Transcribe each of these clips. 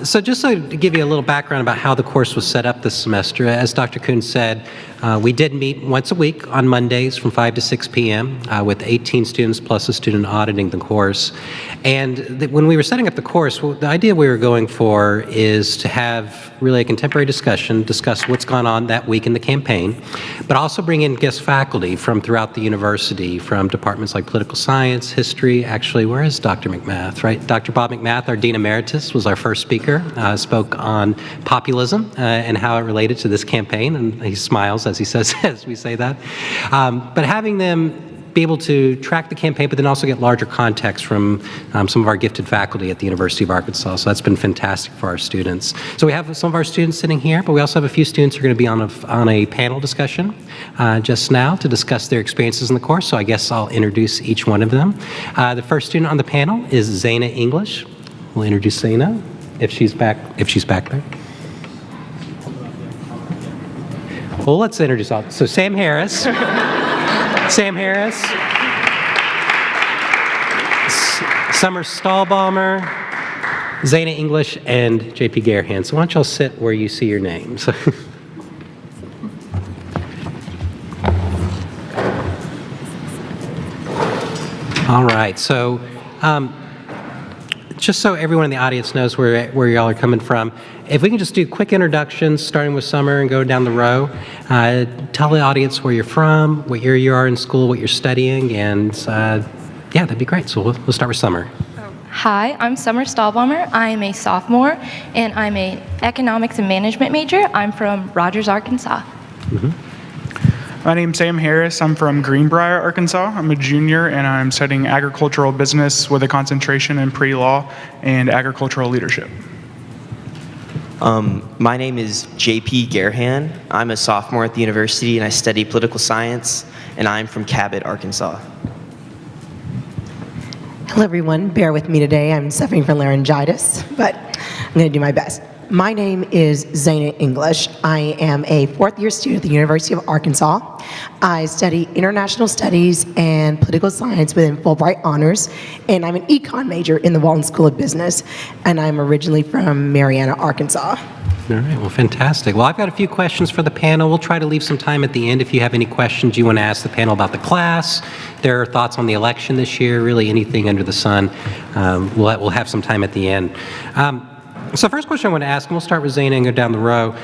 So just to give you a little background about how the course was set up this semester, as Dr. Kuhn said, we did meet once a week on Mondays from 5 to 6 p.m. With 18 students plus a student auditing the course. And when we were setting up the course, the idea we were going for is to have really a contemporary discussion, discuss what's gone on that week in the campaign, but also bring in guest faculty from throughout the university, from departments like political science, history. Actually, where is Dr. McMath, right? Dr. Bob McMath, our Dean Emeritus, was our first speaker, spoke on populism and how it related to this campaign, and he smiles as he says, as we say that. But having them be able to track the campaign, but then also get larger context from some of our gifted faculty at the University of Arkansas. So that's been fantastic for our students. So we have some of our students sitting here, but we also have a few students who are going to be on a panel discussion just now to discuss their experiences in the course. So I guess I'll introduce each one of them. The first student on the panel is Zaina English. We'll introduce Zaina if she's back there. Well, let's introduce all. So Sam Harris. Sam Harris, Summer Stahlbaumer, Zaina English, and JP Garehan. So why don't y'all sit where you see your names. All right, so just so everyone in the audience knows where y'all are coming from, if we can just do quick introductions, starting with Summer and go down the row. Tell the audience where you're from, what year you are in school, what you're studying, and yeah, that'd be great. So we'll start with Summer. Hi, I'm Summer Stahlbaumer. I'm a sophomore, and I'm an economics and management major. I'm from Rogers, Arkansas. My name's Sam Harris. I'm from Greenbrier, Arkansas. I'm a junior, and I'm studying agricultural business with a concentration in pre-law and agricultural leadership. My name is JP Garehan. I'm a sophomore at the university, and I study political science, and I'm from Cabot, Arkansas. Hello, everyone. Bear with me today. I'm suffering from laryngitis, but I'm going to do my best. My name is Zaina English. I am a fourth-year student at the University of Arkansas. I study international studies and political science within Fulbright Honors, and I'm an econ major in the Walton School of Business, and I'm originally from Marianna, Arkansas. All right, well, fantastic. Well, I've got a few questions for the panel. We'll try to leave some time at the end if you have any questions you want to ask the panel about the class, their thoughts on the election this year, really anything under the sun. We'll have some time at the end. So first question I want to ask, and we'll start with Zaina and go down the row.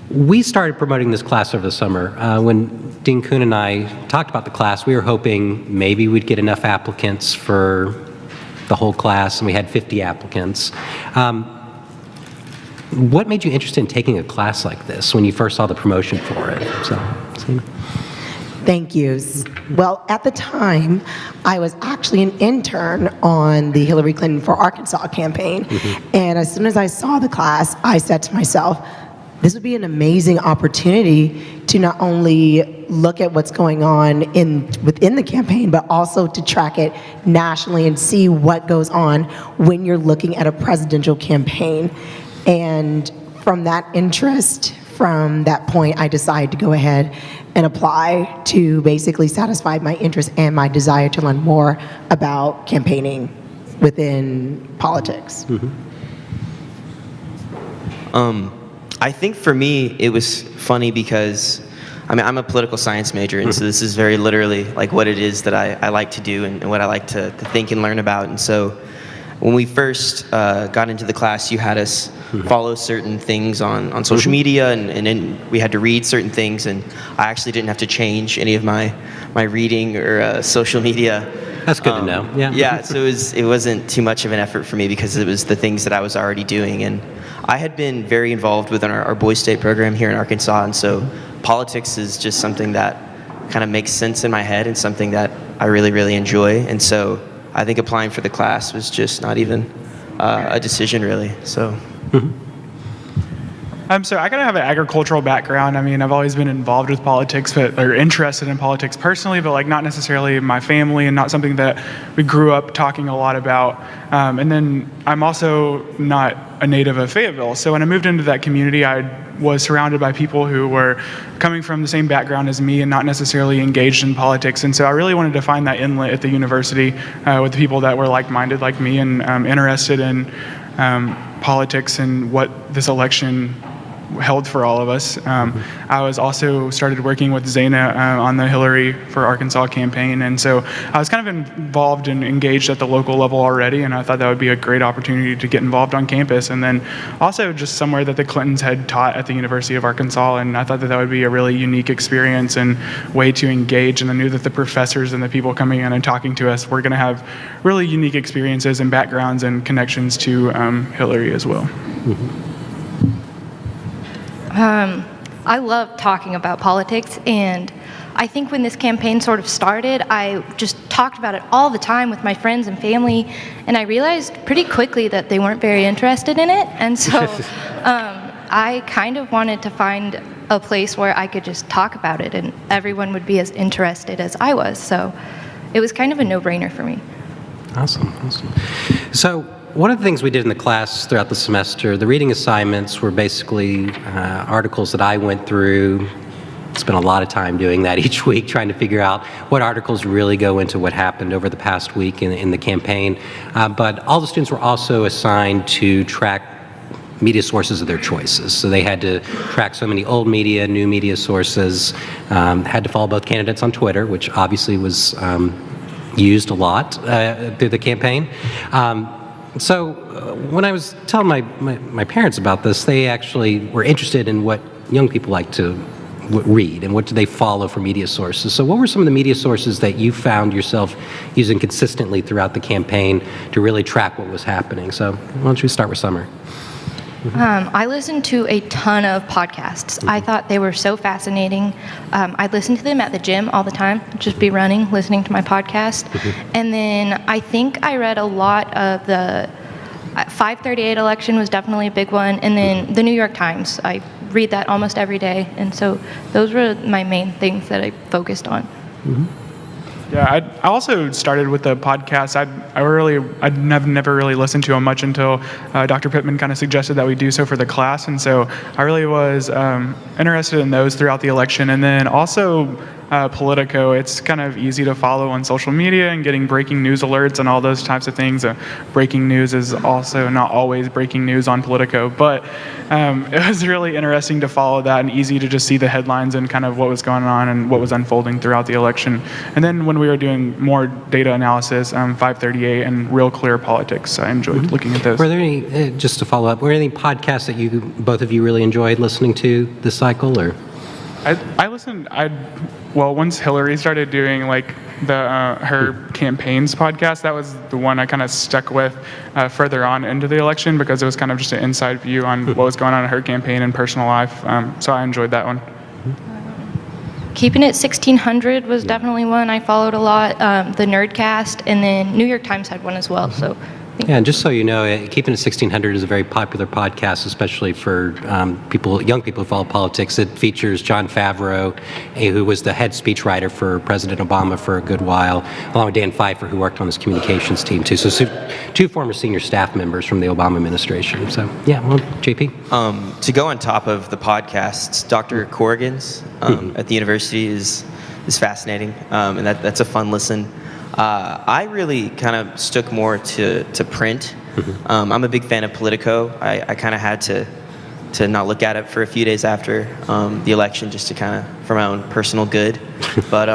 We started promoting this class over the summer. When Dean Kuhn and I talked about the class, we were hoping maybe we'd get enough applicants for the whole class, and we had 50 applicants. What made you interested in taking a class like this when you first saw the promotion for it? So, Zaina. Thank you. Well, at the time, I was actually an intern on the Hillary Clinton for Arkansas campaign. And as soon as I saw the class, I said to myself, this would be an amazing opportunity to not only look at what's going on within the campaign, but also to track it nationally and see what goes on when you're looking at a presidential campaign. And from that interest, from that point, I decided to go ahead and apply to basically satisfy my interest and my desire to learn more about campaigning within politics. I think for me, it was funny because, I mean, I'm a political science major, and so this is very literally like what it is that I like to do and what I like to think and learn about. And so when we first got into the class, you had us follow certain things on social media, and then we had to read certain things, and I actually didn't have to change any of my reading or social media. That's good to know. Yeah. Yeah, so it wasn't too much of an effort for me because it was the things that I was already doing. And I had been very involved within our Boys State program here in Arkansas, and so politics is just something that kind of makes sense in my head and something that I really, really enjoy. And so I think applying for the class was just not even a decision, really. So. So I kind of have an agricultural background. I mean, I've always been involved with politics, or interested in politics personally, but like not necessarily my family and not something that we grew up talking a lot about. And then I'm also not a native of Fayetteville. So when I moved into that community, I was surrounded by people who were coming from the same background as me and not necessarily engaged in politics. And so I really wanted to find that inlet at the university with the people that were like-minded like me and interested in politics and what this election held for all of us. I was also started working with Zaina on the Hillary for Arkansas campaign, and so I was kind of involved and engaged at the local level already, and I thought that would be a great opportunity to get involved on campus, and then also just somewhere that the Clintons had taught at the University of Arkansas, and I thought that that would be a really unique experience and way to engage, and I knew that the professors and the people coming in and talking to us were going to have really unique experiences and backgrounds and connections to Hillary as well. I love talking about politics, and I think when this campaign sort of started, I just talked about it all the time with my friends and family, and I realized pretty quickly that they weren't very interested in it, and so I kind of wanted to find a place where I could just talk about it and everyone would be as interested as I was, so it was kind of a no-brainer for me. Awesome. So one of the things we did in the class throughout the semester, the reading assignments were basically articles that I went through, spent a lot of time doing that each week, trying to figure out what articles really go into what happened over the past week in the campaign. But all the students were also assigned to track media sources of their choices. So they had to track so many old media, new media sources, had to follow both candidates on Twitter, which obviously was used a lot through the campaign. So when I was telling my parents about this, they actually were interested in what young people like to read and what do they follow for media sources. So what were some of the media sources that you found yourself using consistently throughout the campaign to really track what was happening? So why don't you start with Summer? I listened to a ton of podcasts. I thought they were so fascinating. I'd listen to them at the gym all the time, just be running, listening to my podcast. And then I think I read a lot of the 538 election was definitely a big one. And then the New York Times. I read that almost every day. And so those were my main things that I focused on. Yeah, I also started with the podcast. I'd never really listened to them much until Dr. Pittman kind of suggested that we do so for the class, and so I really was interested in those throughout the election. And then also Politico, it's kind of easy to follow on social media and getting breaking news alerts and all those types of things. Breaking news is also not always breaking news on Politico, but it was really interesting to follow that and easy to just see the headlines and kind of what was going on and what was unfolding throughout the election. And then when we were doing more data analysis, 538 and Real Clear Politics, I enjoyed looking at those. Were there any, just to follow up, were there any podcasts that both of you really enjoyed listening to this cycle, or? I listened. Once Hillary started doing like her campaigns podcast, that was the one I kind of stuck with further on into the election because it was kind of just an inside view on what was going on in her campaign and personal life. So I enjoyed that one. Keeping It 1600 was definitely one I followed a lot. The Nerdcast, and then New York Times had one as well. So. Yeah, and just so you know, Keeping It 1600 is a very popular podcast, especially for young people who follow politics. It features Jon Favreau, who was the head speechwriter for President Obama for a good while, along with Dan Pfeiffer, who worked on his communications team too. So two former senior staff members from the Obama administration. So yeah, well, JP? To go on top of the podcasts, Dr. Corrigan's at the university is fascinating, and that's a fun listen. I really kind of stuck more to print. I'm a big fan of Politico. I kind of had to not look at it for a few days after the election just to kind of, for my own personal good. But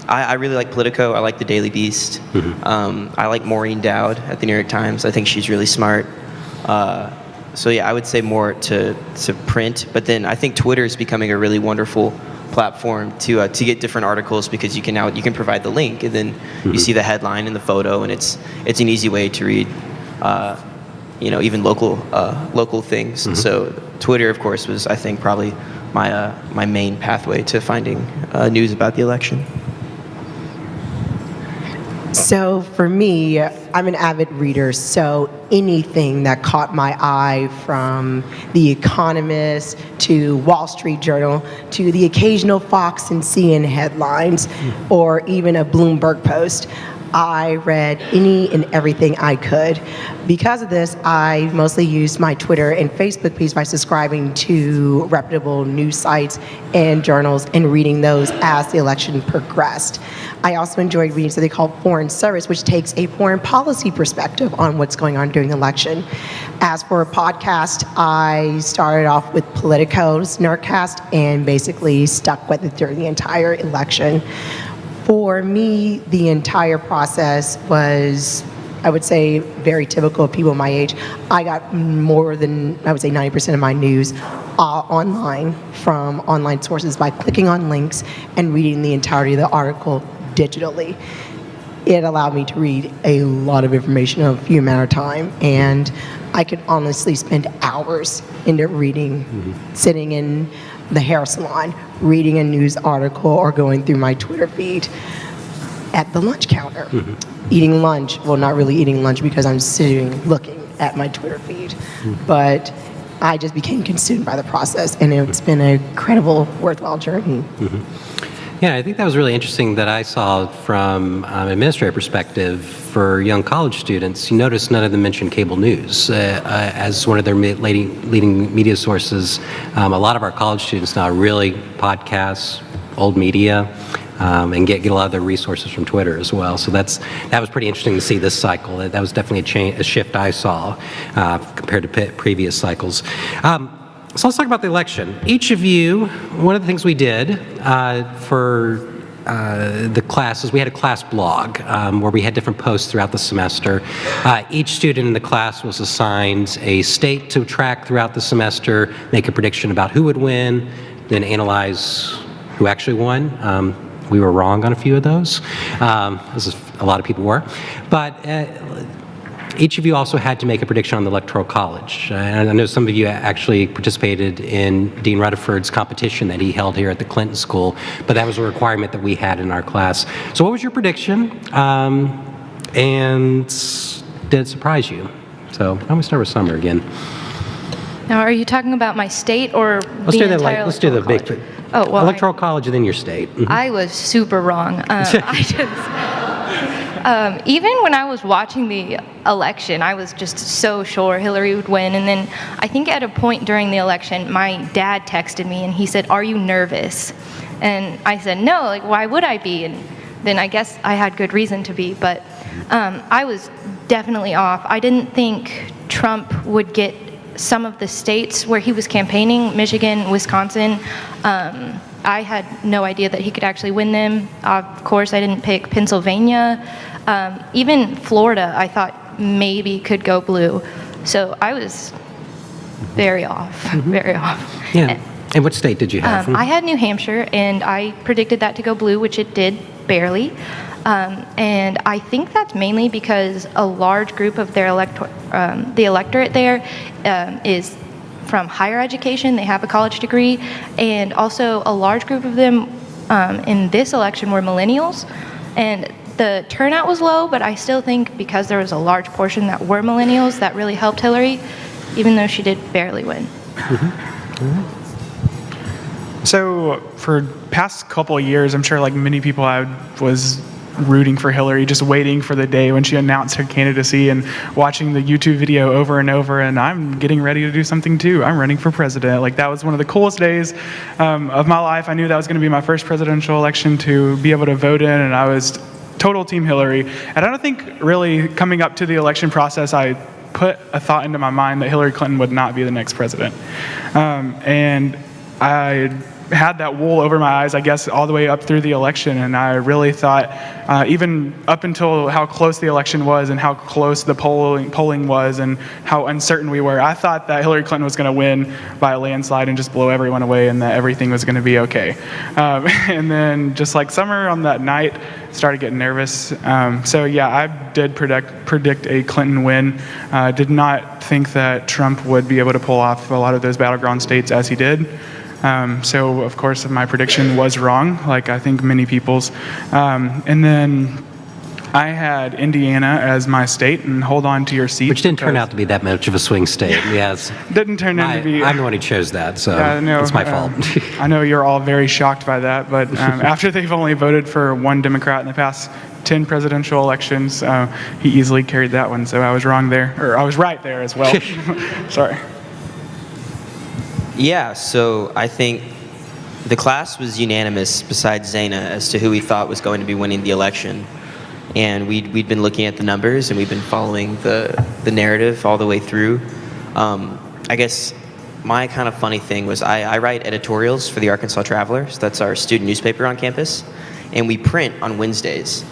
I really like Politico. I like the Daily Beast. I like Maureen Dowd at the New York Times. I think she's really smart. So yeah, I would say more to print. But then I think Twitter is becoming a really wonderful platform to get different articles because you can provide the link and then you see the headline and the photo, and it's an easy way to read even local things. So Twitter, of course, was I think probably my main pathway to finding news about the election. So for me, I'm an avid reader, so anything that caught my eye, from The Economist to Wall Street Journal to the occasional Fox and CNN headlines or even a Bloomberg post, I read any and everything I could. Because of this, I mostly used my Twitter and Facebook page by subscribing to reputable news sites and journals and reading those as the election progressed. I also enjoyed reading something called Foreign Service, which takes a foreign policy perspective on what's going on during the election. As for a podcast, I started off with Politico's Nerdcast and basically stuck with it during the entire election. For me, the entire process was, I would say, very typical of people my age. I got more than, I would say, 90% of my news online from online sources by clicking on links and reading the entirety of the article digitally. It allowed me to read a lot of information in a few amount of time, and I could honestly spend hours into reading, sitting in the hair salon, reading a news article, or going through my Twitter feed at the lunch counter, eating lunch. Well, not really eating lunch because I'm sitting looking at my Twitter feed, but I just became consumed by the process, and it's been an incredible, worthwhile journey. Yeah, I think that was really interesting that I saw from an administrative perspective for young college students. You notice none of them mentioned cable news as one of their leading media sources. A lot of our college students now really podcasts, old media, and get a lot of their resources from Twitter as well. So that was pretty interesting to see this cycle. That was definitely a shift I saw compared to previous cycles. So let's talk about the election. Each of you, one of the things we did for the classes, we had a class blog where we had different posts throughout the semester. Each student in the class was assigned a state to track throughout the semester, make a prediction about who would win, then analyze who actually won. We were wrong on a few of those, as a lot of people were. But each of you also had to make a prediction on the Electoral College. And I know some of you actually participated in Dean Rutherford's competition that he held here at the Clinton School, but that was a requirement that we had in our class. So what was your prediction? And did it surprise you? So I'm gonna start with Summer again. Now, are you talking about my state or Let's the do entire let's do the big college? Oh, well, Electoral College and then your state. I was super wrong. Even when I was watching the election, I was just so sure Hillary would win. And then I think at a point during the election, my dad texted me and he said, "Are you nervous?" And I said, "No, like, why would I be?" And then I guess I had good reason to be, but I was definitely off. I didn't think Trump would get some of the states where he was campaigning, Michigan, Wisconsin. I had no idea that he could actually win them. Of course, I didn't pick Pennsylvania. Even Florida, I thought maybe could go blue. So I was very off, very off. Yeah. And what state did you have? I had New Hampshire, and I predicted that to go blue, which it did barely. And I think that's mainly because a large group of their the electorate there is from higher education. They have a college degree, and also a large group of them in this election were millennials. And the turnout was low, but I still think because there was a large portion that were millennials, that really helped Hillary, even though she did barely win. So for past couple of years, I'm sure like many people, I was rooting for Hillary, just waiting for the day when she announced her candidacy and watching the YouTube video over and over, and I'm getting ready to do something too. I'm running for president. Like, that was one of the coolest days of my life. I knew that was going to be my first presidential election to be able to vote in, and I was total team Hillary. And I don't think really coming up to the election process, I put a thought into my mind that Hillary Clinton would not be the next president. And I had that wool over my eyes, I guess, all the way up through the election, and I really thought, even up until how close the election was and how close the polling was and how uncertain we were, I thought that Hillary Clinton was going to win by a landslide and just blow everyone away and that everything was going to be okay. And then just like Summer on that night, started getting nervous. So yeah, I did predict a Clinton win. Did not think that Trump would be able to pull off a lot of those battleground states as he did. So of course my prediction was wrong, like I think many people's. And then I had Indiana as my state, and hold on to your seat. Which didn't turn out to be that much of a swing state. Yes. Didn't turn out to be. I'm the one who chose that, so no, it's my fault. I know you're all very shocked by that, but after they've only voted for one Democrat in the past 10 presidential elections. He easily carried that one, so I was wrong there, or I was right there as well. Sorry. Yeah, so I think the class was unanimous besides Zaina as to who we thought was going to be winning the election. And we'd been looking at the numbers and we'd been following the narrative all the way through. I guess my kind of funny thing was I write editorials for the Arkansas Traveler. So that's our student newspaper on campus. And we print on Wednesdays.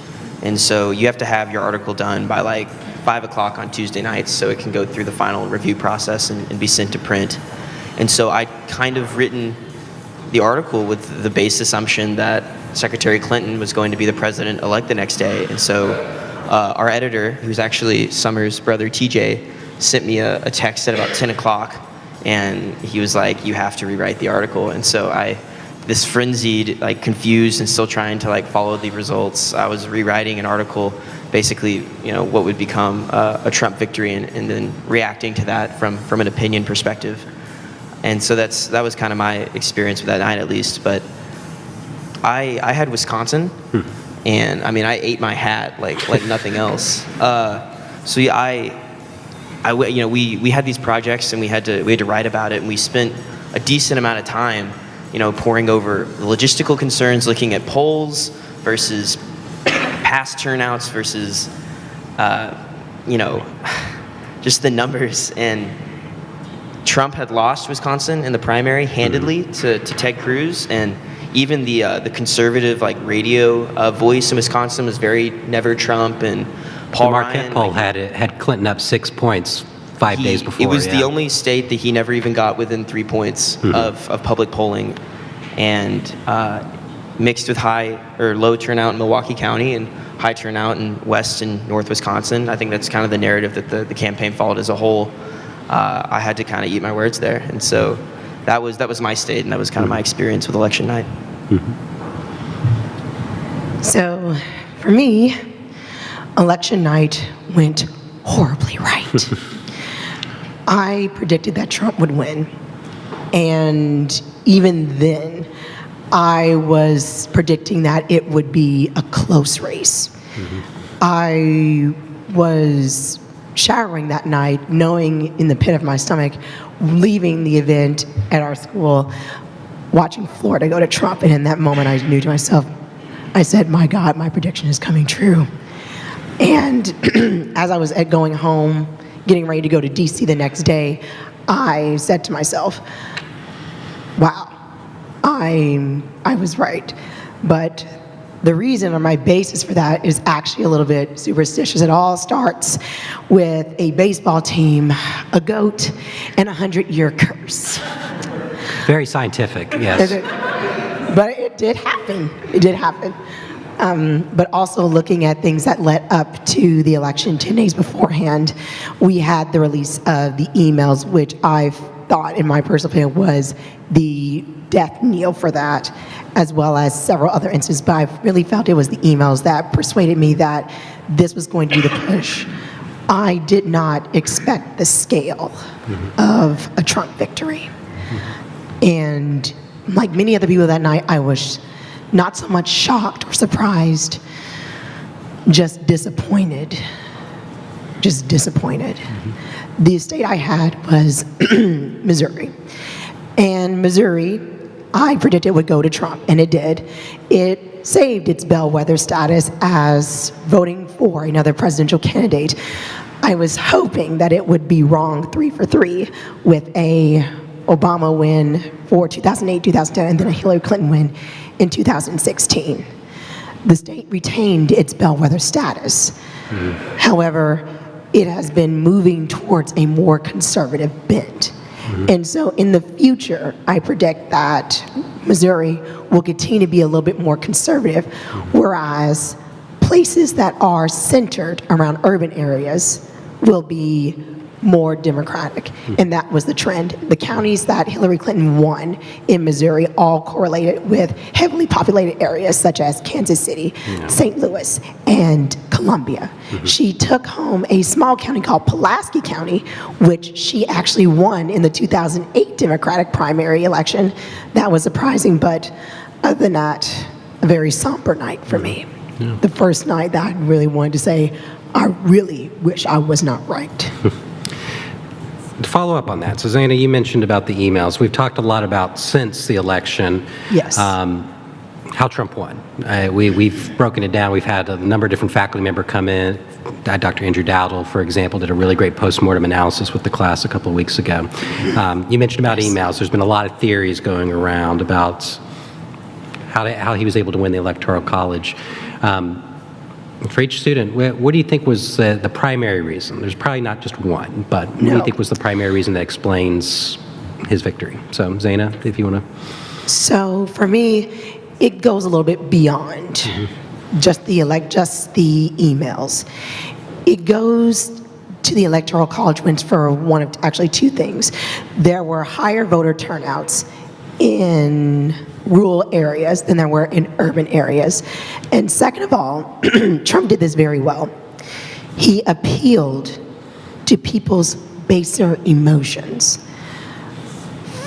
And so you have to have your article done by like 5 o'clock on Tuesday nights so it can go through the final review process and be sent to print. And so I'd kind of written the article with the base assumption that Secretary Clinton was going to be the president-elect the next day. And so our editor, who's actually Summer's brother, TJ, sent me a text at about 10 o'clock, and he was like, you have to rewrite the article. And so this frenzied, like confused and still trying to like follow the results, I was rewriting an article, basically, what would become a Trump victory, and then reacting to that from an opinion perspective. And so that was kind of my experience with that night, at least. But I had Wisconsin, and I mean I ate my hat like nothing else. So yeah, we had these projects and we had to write about it, and we spent a decent amount of time, poring over the logistical concerns, looking at polls versus past turnouts versus just the numbers. And Trump had lost Wisconsin in the primary handedly to Ted Cruz, and even the conservative radio voice in Wisconsin was very never Trump. And Paul the Marquette Ryan, poll had Clinton up 6 points 5 days before. It was the only state that he never even got within 3 points of public polling, and mixed with high or low turnout in Milwaukee County and high turnout in West and North Wisconsin. I think that's kind of the narrative that the campaign followed as a whole. I had to kind of eat my words there, and so that was my state, and that was kind of my experience with election night. So, for me, election night went horribly right. I predicted that Trump would win, and even then, I was predicting that it would be a close race. I was showering that night, knowing in the pit of my stomach, leaving the event at our school, watching Florida go to Trump, and in that moment I knew to myself, I said, my God, my prediction is coming true. And as I was going home, getting ready to go to DC the next day, I said to myself, wow, I was right. But the reason, or my basis for that, is actually a little bit superstitious. It all starts with a baseball team, a goat, and a 100-year curse. Very scientific, yes. But it did happen. It did happen. But also looking at things that led up to the election 10 days beforehand, we had the release of the emails, which I thought, in my personal opinion, was the death knell for that, as well as several other instances. But I really felt it was the emails that persuaded me that this was going to be the push. I did not expect the scale of a Trump victory. And like many other people that night, I was not so much shocked or surprised, just disappointed. Just disappointed. The state I had was Missouri. And Missouri, I predicted would go to Trump, and it did. It saved its bellwether status as voting for another presidential candidate. I was hoping that it would be wrong 3 for 3 with a Obama win for 2008, 2010, and then a Hillary Clinton win in 2016. The state retained its bellwether status. However, it has been moving towards a more conservative bent. And so in the future, I predict that Missouri will continue to be a little bit more conservative, whereas places that are centered around urban areas will be more Democratic, and that was the trend. The counties that Hillary Clinton won in Missouri all correlated with heavily populated areas such as Kansas City, St. Louis, and Columbia. She took home a small county called Pulaski County, which she actually won in the 2008 Democratic primary election. That was surprising, but other than that, a very somber night for me. the first night that I really wanted to say, I really wish I was not right. To follow up on that, so Zaina, you mentioned about the emails. We've talked a lot about since the election. Yes. How Trump won. We've broken it down. We've had a number of different faculty members come in. Dr. Andrew Dowdle, for example, did a really great postmortem analysis with the class a couple of weeks ago. You mentioned about emails. There's been a lot of theories going around about how he was able to win the Electoral College. For each student, what do you think was the primary reason? There's probably not just one, but what do you think was the primary reason that explains his victory? So, Zaina, if you want to. So for me, it goes a little bit beyond just the emails. It goes to the Electoral College wins for one of actually two things. There were higher voter turnouts in rural areas than there were in urban areas. And second of all, Trump did this very well. He appealed to people's baser emotions.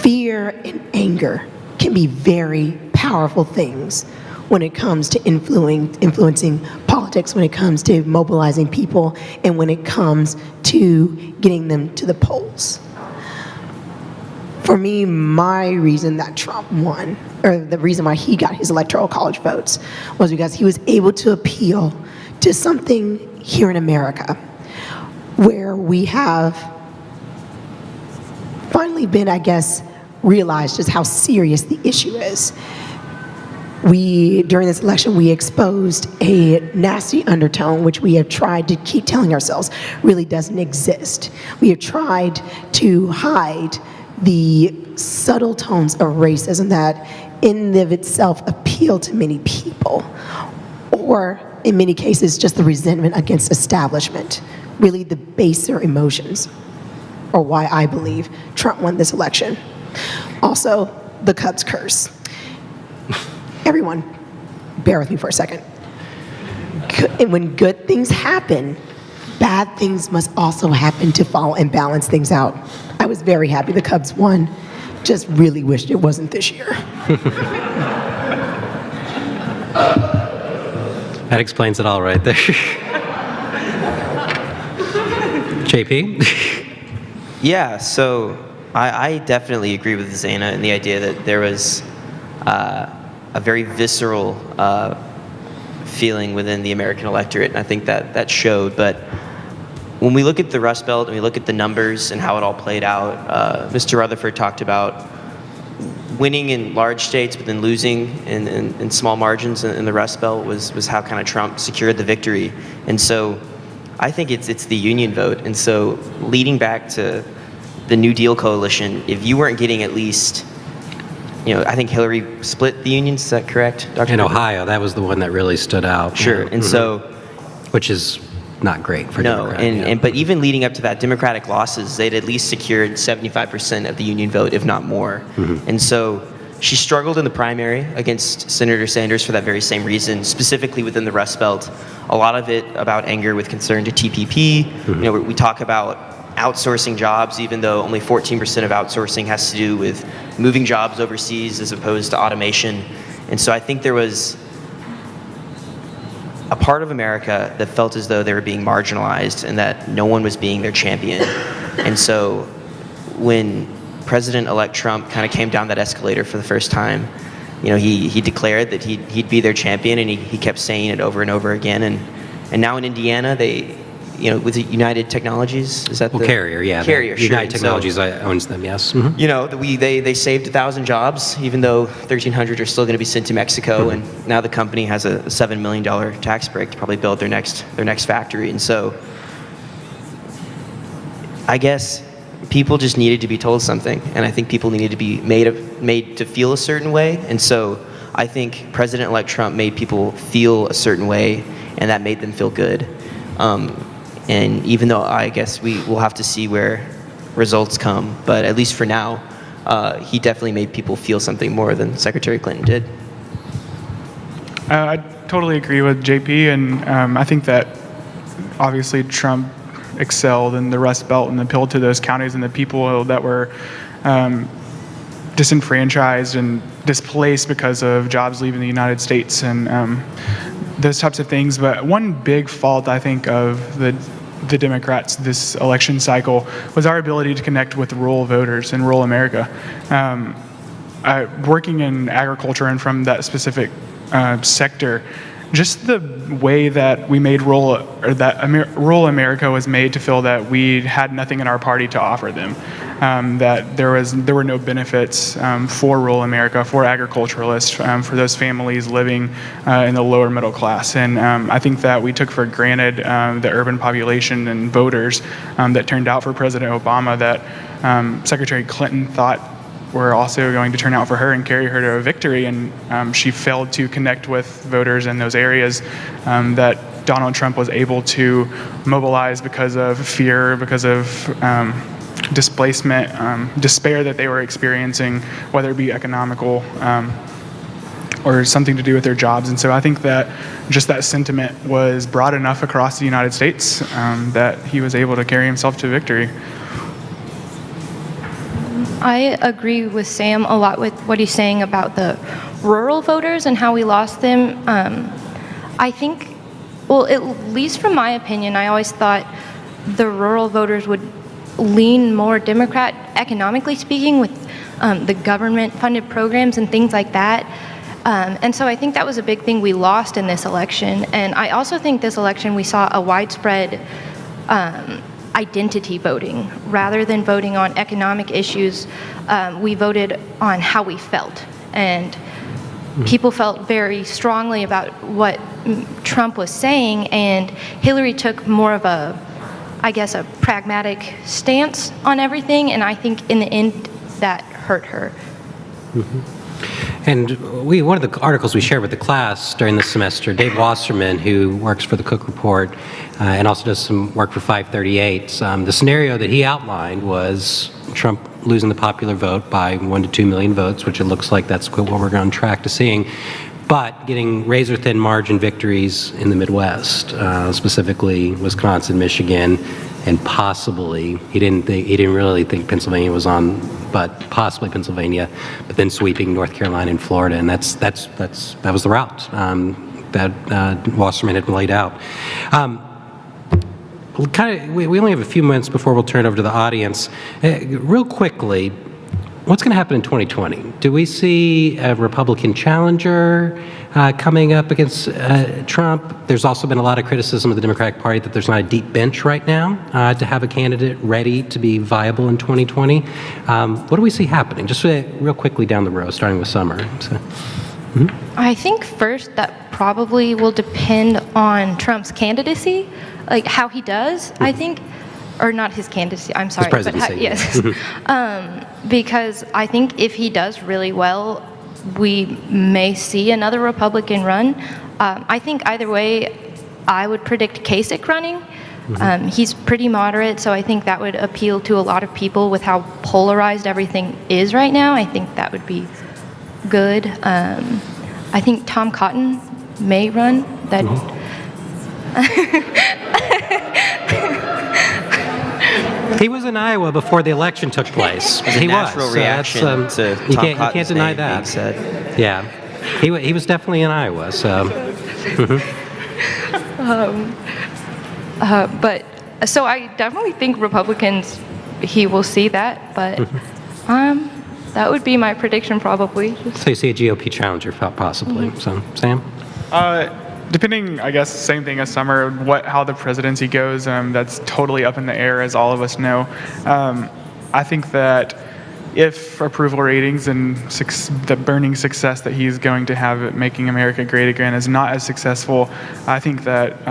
Fear and anger can be very powerful things when it comes to influencing politics, when it comes to mobilizing people, and when it comes to getting them to the polls. For me, my reason that Trump won, or the reason why he got his Electoral College votes, was because he was able to appeal to something here in America where we have finally been, I guess, realized just how serious the issue is. During this election, we exposed a nasty undertone, which we have tried to keep telling ourselves really doesn't exist. We have tried to hide the subtle tones of racism that in and of itself appeal to many people, or in many cases, just the resentment against establishment, really the baser emotions, or why I believe Trump won this election. Also, the Cubs curse. Everyone, bear with me for a second. And when good things happen, bad things must also happen to follow and balance things out. I was very happy the Cubs won. Just really wished it wasn't this year. That explains it all right there. JP? Yeah, so I definitely agree with Zaina in the idea that there was a very visceral feeling within the American electorate, and I think that showed. But when we look at the Rust Belt and we look at the numbers and how it all played out, Mr. Rutherford talked about winning in large states but then losing in small margins in the Rust Belt was how kind of Trump secured the victory. And so I think it's the union vote. And so leading back to the New Deal coalition, if you weren't getting at least, I think Hillary split the unions, is that correct, Dr. In Ohio, that was the one that really stood out. Sure, and so... Which is not great for Democrats. But even leading up to that, Democratic losses, they'd at least secured 75% of the union vote, if not more. And so she struggled in the primary against Senator Sanders for that very same reason, specifically within the Rust Belt. A lot of it about anger with concern to TPP. We talk about outsourcing jobs, even though only 14% of outsourcing has to do with moving jobs overseas as opposed to automation. And so I think there was a part of America that felt as though they were being marginalized and that no one was being their champion. And so when President-elect Trump kind of came down that escalator for the first time, he declared that he'd be their champion, and he kept saying it over and over again. And now in Indiana, they, with United Technologies, is that the Carrier? Yeah, Carrier. Sure. United Technologies owns them. Yes. They saved 1,000 jobs, even though 1,300 are still going to be sent to Mexico, and now the company has a $7 million tax break to probably build their next factory. And so, I guess people just needed to be told something, and I think people needed to be made to feel a certain way. And so, I think President-elect Trump made people feel a certain way, and that made them feel good. And even though I guess we will have to see where results come, but at least for now, he definitely made people feel something more than Secretary Clinton did. I totally agree with JP, and I think that obviously Trump excelled in the Rust Belt and appealed to those counties and the people that were disenfranchised and displaced because of jobs leaving the United States. And those types of things. But one big fault, I think, of the Democrats this election cycle was our ability to connect with rural voters in rural America. Working in agriculture and from that specific sector, just the way that we made rural America was made to feel that we had nothing in our party to offer them, that there were no benefits for rural America, for agriculturalists, for those families living in the lower middle class. And I think that we took for granted the urban population and voters that turned out for President Obama, that Secretary Clinton thought were also going to turn out for her and carry her to a victory, and she failed to connect with voters in those areas that Donald Trump was able to mobilize because of fear, because of displacement, despair that they were experiencing, whether it be economical or something to do with their jobs. And so I think that just that sentiment was broad enough across the United States that he was able to carry himself to victory. I agree with Sam a lot with what he's saying about the rural voters and how we lost them. I think, well, at least from my opinion, I always thought the rural voters would lean more Democrat, economically speaking, with the government-funded programs and things like that. And so I think that was a big thing we lost in this election. And I also think this election we saw a widespread identity voting. Rather than voting on economic issues, we voted on how we felt. And people felt very strongly about what Trump was saying, and Hillary took more of a, I guess, a pragmatic stance on everything, and I think in the end that hurt her. And one of the articles we shared with the class during the semester, Dave Wasserman, who works for the Cook Report and also does some work for 538, the scenario that he outlined was Trump losing the popular vote by 1 to 2 million votes, which it looks like that's what we're on track to seeing, but getting razor-thin margin victories in the Midwest, specifically Wisconsin, Michigan, and possibly, he didn't really think Pennsylvania was on, but possibly Pennsylvania, but then sweeping North Carolina and Florida, and that was the route that Wasserman had laid out. We only have a few minutes before we'll turn over to the audience. Real quickly, what's going to happen in 2020? Do we see a Republican challenger coming up against Trump? There's also been a lot of criticism of the Democratic Party that there's not a deep bench right now to have a candidate ready to be viable in 2020. What do we see happening? Just real quickly down the road, starting with Summer. So, I think first that probably will depend on Trump's candidacy, like how he does, I think. Or not his candidacy, I'm sorry. His presidency. Yes. Because I think if he does really well, we may see another Republican run. I think either way, I would predict Kasich running. He's pretty moderate, so I think that would appeal to a lot of people with how polarized everything is right now. I think that would be good. I think Tom Cotton may run. That. He was in Iowa before the election took place. He natural was. Reaction to you Tom can't deny that. Said. Yeah, he was definitely in Iowa. So. But so I definitely think Republicans, he will see that, but that would be my prediction probably. So you see a GOP challenger possibly. So Sam. Depending, I guess, same thing as Summer, how the presidency goes, that's totally up in the air, as all of us know. I think that if approval ratings and the burning success that he's going to have at making America great again is not as successful, I think that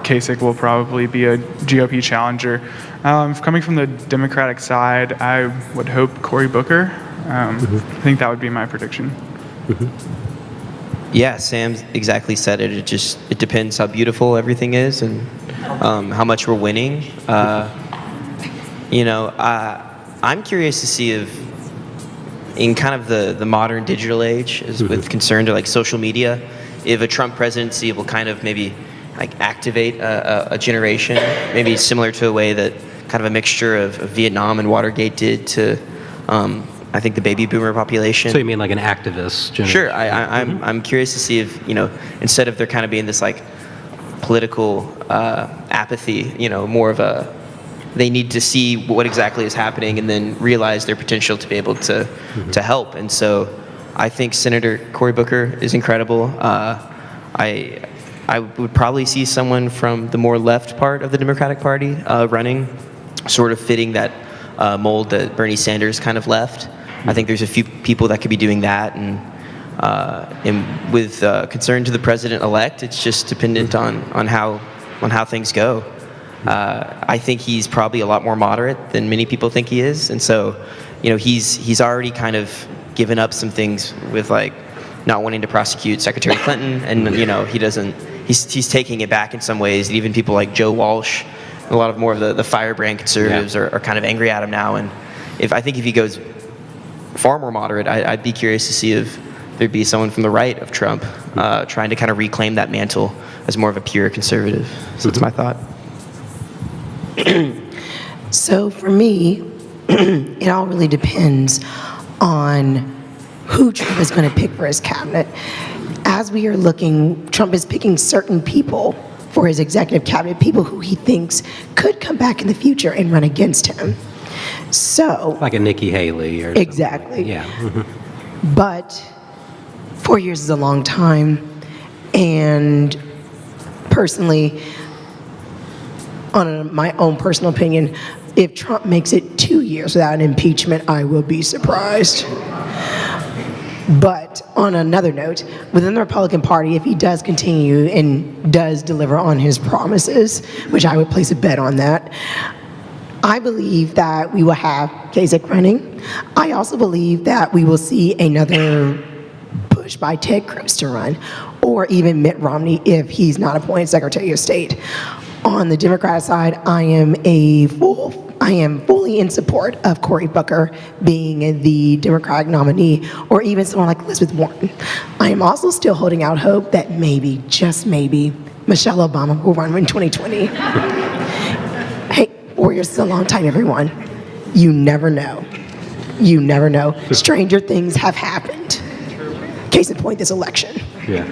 Kasich will probably be a GOP challenger. Coming from the Democratic side, I would hope Cory Booker. I think that would be my prediction. Yeah, Sam exactly said it. It depends how beautiful everything is and how much we're winning. I'm curious to see if, in kind of the modern digital age, with concern to like social media, if a Trump presidency will kind of maybe like activate a generation, maybe similar to a way that kind of a mixture of Vietnam and Watergate did to, I think the baby boomer population. So you mean like an activist generation? Sure. I'm curious to see if, instead of there kind of being this like political apathy, more of a, they need to see what exactly is happening and then realize their potential to be able to help. And so I think Senator Cory Booker is incredible. I would probably see someone from the more left part of the Democratic Party running, sort of fitting that mold that Bernie Sanders kind of left. I think there's a few people that could be doing that, and with concern to the president-elect, it's just dependent on how things go. I think he's probably a lot more moderate than many people think he is, and so he's already kind of given up some things with like not wanting to prosecute Secretary Clinton, and he doesn't. He's taking it back in some ways. Even people like Joe Walsh, a lot of more of the firebrand conservatives are kind of angry at him now. And I think if he goes far more moderate, I'd be curious to see if there'd be someone from the right of Trump trying to kind of reclaim that mantle as more of a pure conservative. So that's my thought. So for me, it all really depends on who Trump is going to pick for his cabinet. As we are looking, Trump is picking certain people for his executive cabinet, people who he thinks could come back in the future and run against him. So, like a Nikki Haley or exactly. Yeah. But 4 years is a long time, and personally, on my own personal opinion, if Trump makes it 2 years without an impeachment, I will be surprised. But on another note, within the Republican Party, if he does continue and does deliver on his promises, which I would place a bet on that, I believe that we will have Kasich running. I also believe that we will see another push by Ted Cruz to run, or even Mitt Romney if he's not appointed Secretary of State. On the Democrat side, I am fully in support of Cory Booker being the Democratic nominee, or even someone like Elizabeth Warren. I am also still holding out hope that maybe, just maybe, Michelle Obama will run in 2020. Hey, 4 years is a long time, everyone. You never know. You never know. Stranger things have happened. Case in point, this election. Yeah.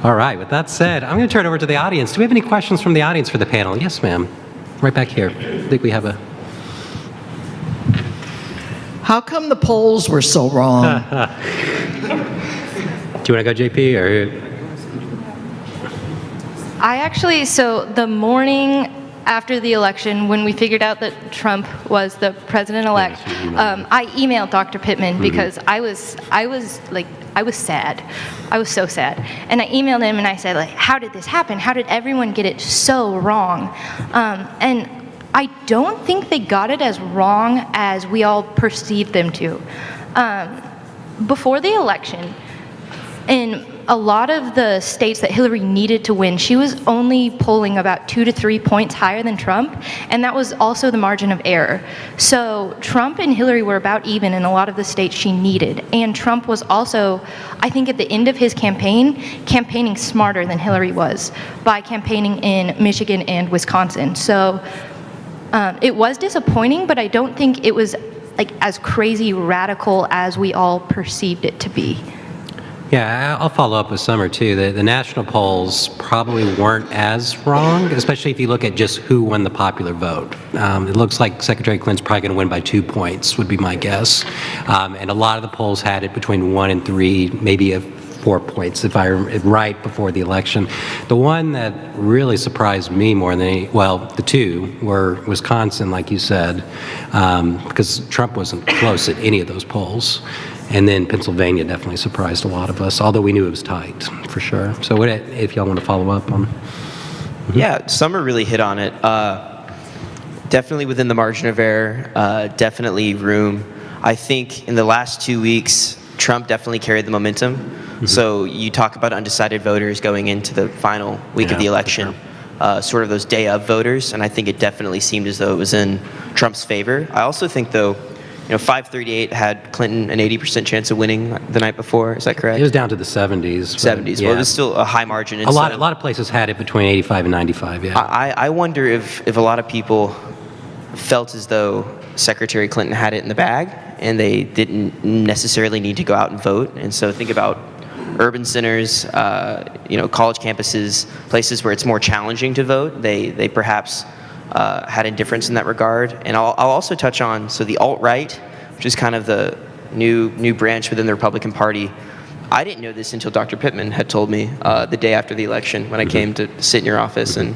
All right, with that said, I'm going to turn it over to the audience. Do we have any questions from the audience for the panel? Yes, ma'am. Right back here. I think we have a... How come the polls were so wrong? Do you want to go, JP, or... So the morning after the election, when we figured out that Trump was the president-elect, I emailed Dr. Pittman because I was sad. I was so sad. And I emailed him and I said, like, how did this happen? How did everyone get it so wrong? And I don't think they got it as wrong as we all perceived them to. Before the election, in a lot of the states that Hillary needed to win, she was only polling about 2 to 3 points higher than Trump, and that was also the margin of error. So Trump and Hillary were about even in a lot of the states she needed, and Trump was also, I think at the end of his campaigning smarter than Hillary was by campaigning in Michigan and Wisconsin. So it was disappointing, but I don't think it was like as crazy radical as we all perceived it to be. Yeah, I'll follow up with Summer, too. The national polls probably weren't as wrong, especially if you look at just who won the popular vote. It looks like Secretary Clinton's probably going to win by 2 points, would be my guess. And a lot of the polls had it between 1 and 3, maybe 4 points, if I'm right, before the election. The one that really surprised me more than the two were Wisconsin, like you said, because Trump wasn't close at any of those polls. And then Pennsylvania definitely surprised a lot of us, although we knew it was tight, for sure. So if y'all want to follow up on... Yeah, Summer really hit on it. Definitely within the margin of error, definitely room. I think in the last 2 weeks, Trump definitely carried the momentum. So you talk about undecided voters going into the final week of the election, sort of those day of voters, and I think it definitely seemed as though it was in Trump's favor. I also think, though, 538 had Clinton an 80% chance of winning the night before. Is that correct? It was down to the 70s. 70s. Yeah. Well, it was still a high margin. A lot of places had it between 85 and 95, yeah. I wonder if a lot of people felt as though Secretary Clinton had it in the bag and they didn't necessarily need to go out and vote. And so think about urban centers, college campuses, places where it's more challenging to vote. They perhaps had indifference in that regard. And I'll also touch on, so the alt-right, which is kind of the new branch within the Republican Party. I didn't know this until Dr. Pittman had told me the day after the election when I came to sit in your office and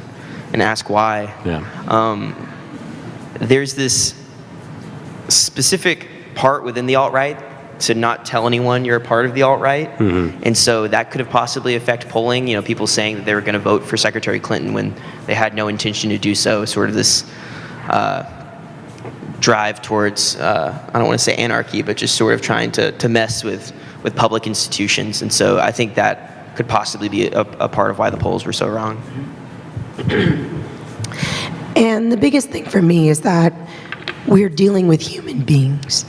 ask why. Yeah. There's this specific part within the alt-right to not tell anyone you're a part of the alt-right. And so that could have possibly affect polling, people saying that they were going to vote for Secretary Clinton when they had no intention to do so, sort of this drive towards, I don't want to say anarchy, but just sort of trying to mess with public institutions. And so I think that could possibly be a part of why the polls were so wrong. And the biggest thing for me is that we're dealing with human beings.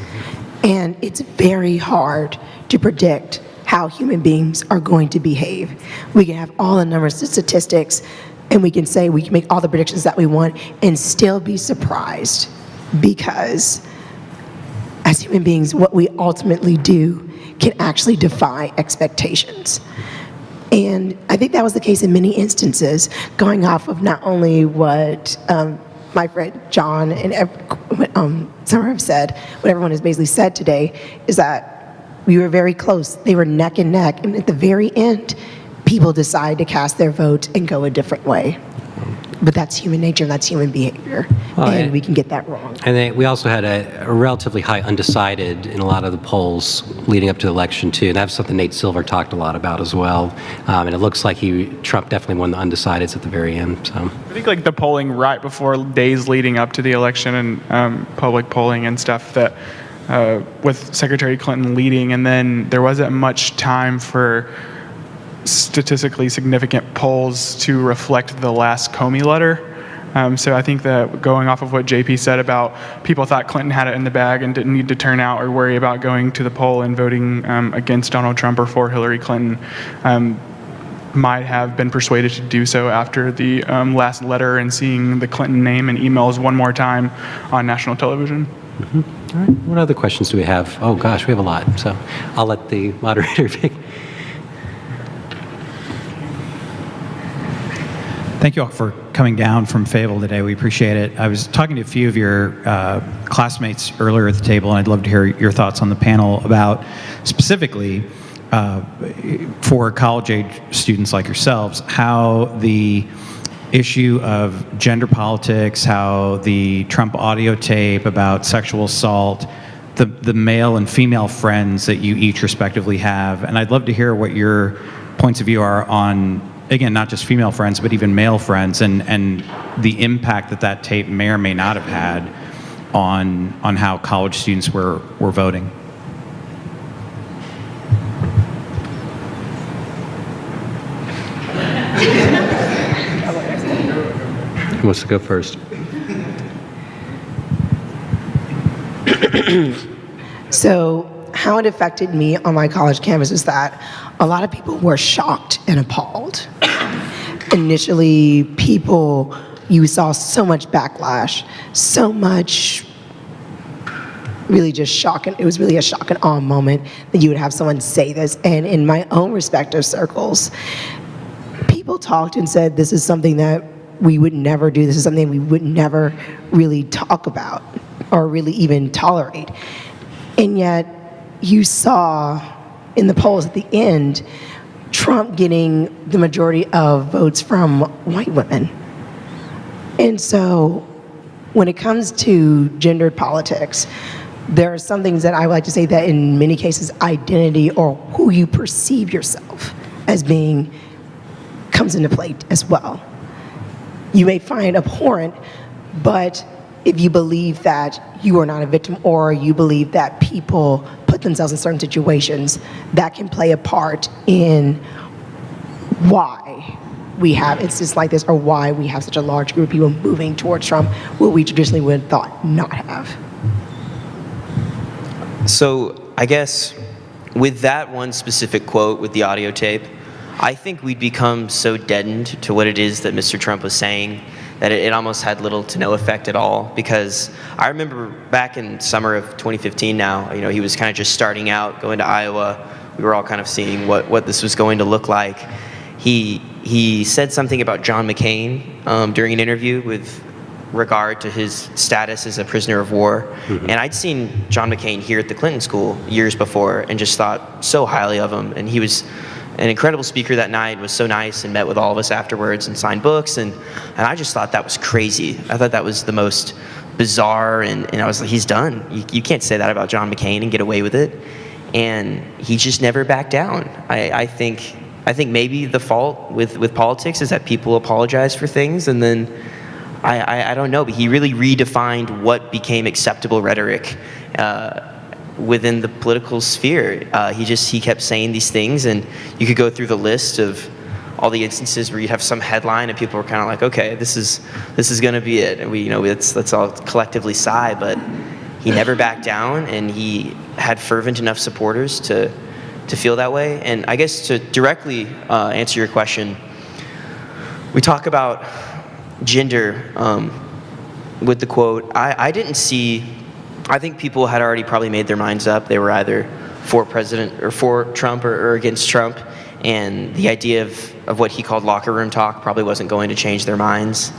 And it's very hard to predict how human beings are going to behave. We can have all the numbers and statistics, and we can say we can make all the predictions that we want and still be surprised, because as human beings, what we ultimately do can actually defy expectations. And I think that was the case in many instances, going off of not only what my friend John and Summer have said, what everyone has basically said today, is that we were very close. They were neck and neck. And at the very end, people decide to cast their vote and go a different way. But that's human nature, and that's human behavior. And we can get that wrong. And we also had a relatively high undecided in a lot of the polls leading up to the election, too. And that's something Nate Silver talked a lot about as well. And it looks like Trump definitely won the undecideds at the very end. So I think like the polling right before days leading up to the election and public polling and stuff that with Secretary Clinton leading, and then there wasn't much time for statistically significant polls to reflect the last Comey letter. So I think that going off of what JP said about people thought Clinton had it in the bag and didn't need to turn out or worry about going to the poll and voting against Donald Trump or for Hillary Clinton, might have been persuaded to do so after the last letter and seeing the Clinton name and emails one more time on national television. All right. What other questions do we have? Oh, gosh, we have a lot. So I'll let the moderator pick. Thank you all for coming down from Fable today. We appreciate it. I was talking to a few of your classmates earlier at the table, and I'd love to hear your thoughts on the panel about specifically for college-age students like yourselves, how the issue of gender politics, how the Trump audio tape about sexual assault, the male and female friends that you each respectively have, and I'd love to hear what your points of view are on, again, not just female friends, but even male friends, and the impact that tape may or may not have had on how college students were voting. Who wants to go first? So how it affected me on my college campus is that a lot of people were shocked and appalled. Initially, you saw so much backlash, so much really just shock, and it was really a shock and awe moment that you would have someone say this. And in my own respective circles, people talked and said, this is something that we would never do, this is something we would never really talk about or really even tolerate. And yet, you saw in the polls at the end, Trump getting the majority of votes from white women. And so when it comes to gendered politics, there are some things that I would like to say that in many cases, identity or who you perceive yourself as being comes into play as well. You may find abhorrent, but if you believe that you are not a victim or you believe that people put themselves in certain situations, that can play a part in why we have instances like this or why we have such a large group of people moving towards Trump, what we traditionally would have thought not have. So I guess with that one specific quote with the audio tape, I think we'd become so deadened to what it is that Mr. Trump was saying that it almost had little to no effect at all. Because I remember back in summer of 2015 now, he was kind of just starting out, going to Iowa. We were all kind of seeing what this was going to look like. He said something about John McCain during an interview with regard to his status as a prisoner of war. And I'd seen John McCain here at the Clinton School years before and just thought so highly of him. And he was an incredible speaker that night, was so nice and met with all of us afterwards and signed books. And I just thought that was crazy. I thought that was the most bizarre, and I was like, he's done. You can't say that about John McCain and get away with it. And he just never backed down. I think maybe the fault with politics is that people apologize for things, and then I don't know, but he really redefined what became acceptable rhetoric within the political sphere. He kept saying these things, and you could go through the list of all the instances where you have some headline and people were kind of like, okay, this is going to be it, and let's all collectively sigh. But he never backed down, and he had fervent enough supporters to feel that way. And I guess to directly answer your question, we talk about gender with the quote. I didn't see. I think people had already probably made their minds up. They were either for president or for Trump or against Trump, and the idea of what he called locker room talk probably wasn't going to change their minds.